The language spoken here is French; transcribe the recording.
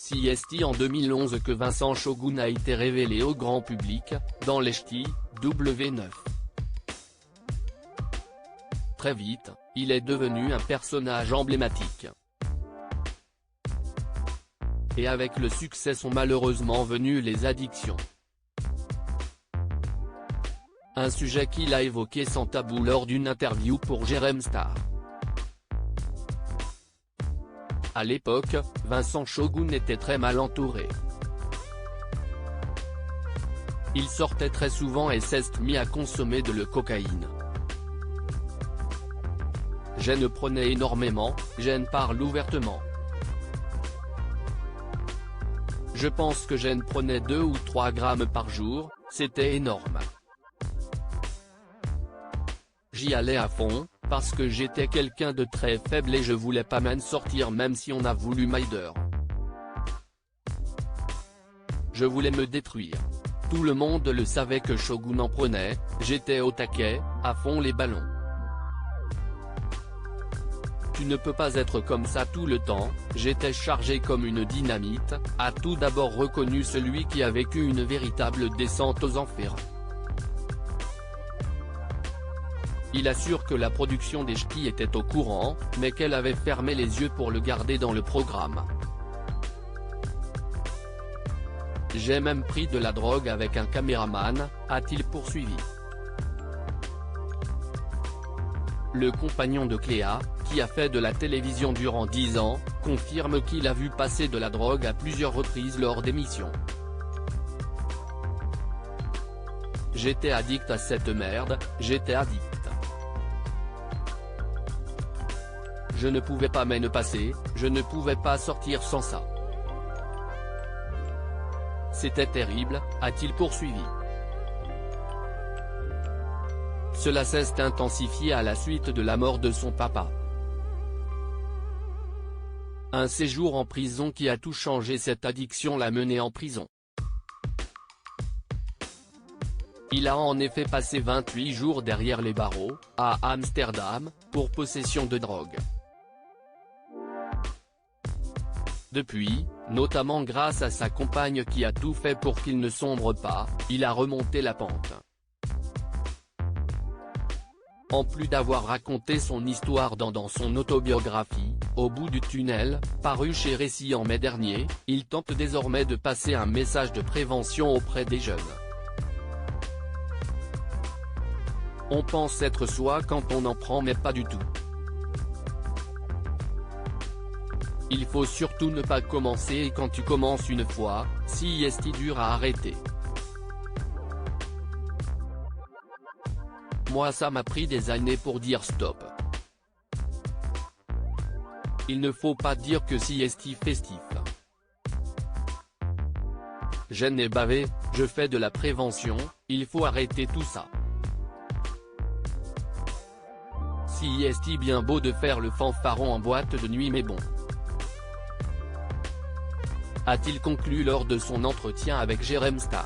CST en 2011 que Vincent Shogun a été révélé au grand public, dans les ch'tis, W9. Très vite, il est devenu un personnage emblématique. Et avec le succès sont malheureusement venues les addictions. Un sujet qu'il a évoqué sans tabou lors d'une interview pour Jérém Star. À l'époque, Vincent Shogun était très mal entouré. Il sortait très souvent et s'est mis à consommer de la cocaïne. J'en prenais énormément, j'en parle ouvertement. Je pense que j'en prenais 2 ou 3 grammes par jour, c'était énorme. J'y allais à fond, parce que j'étais quelqu'un de très faible et je voulais pas m'en sortir même si on a voulu m'aider. Je voulais me détruire. Tout le monde le savait que Shogun en prenait, j'étais au taquet, à fond les ballons. Tu ne peux pas être comme ça tout le temps, j'étais chargé comme une dynamite, a tout d'abord reconnu celui qui a vécu une véritable descente aux enfers. Il assure que la production des ch'tis était au courant, mais qu'elle avait fermé les yeux pour le garder dans le programme. J'ai même pris de la drogue avec un caméraman, a-t-il poursuivi. Le compagnon de Cléa, qui a fait de la télévision durant 10 ans, confirme qu'il a vu passer de la drogue à plusieurs reprises lors d'émissions. J'étais addict à cette merde, j'étais addict. Je ne pouvais pas m'en passer, je ne pouvais pas sortir sans ça. C'était terrible, a-t-il poursuivi. Cela s'est intensifié à la suite de la mort de son papa. Un séjour en prison qui a tout changé, cette addiction l'a mené en prison. Il a en effet passé 28 jours derrière les barreaux, à Amsterdam, pour possession de drogue. Depuis, notamment grâce à sa compagne qui a tout fait pour qu'il ne sombre pas, il a remonté la pente. En plus d'avoir raconté son histoire dans son autobiographie, Au bout du tunnel, paru chez Récit en mai dernier, il tente désormais de passer un message de prévention auprès des jeunes. On pense être soi quand on en prend mais pas du tout. Il faut surtout ne pas commencer et quand tu commences une fois, si est dur à arrêter. Moi ça m'a pris des années pour dire stop. Il ne faut pas dire que si est festif. J'en ai bavé, je fais de la prévention, il faut arrêter tout ça. Si est bien beau de faire le fanfaron en boîte de nuit mais bon. A-t-il conclu lors de son entretien avec Jérém Star.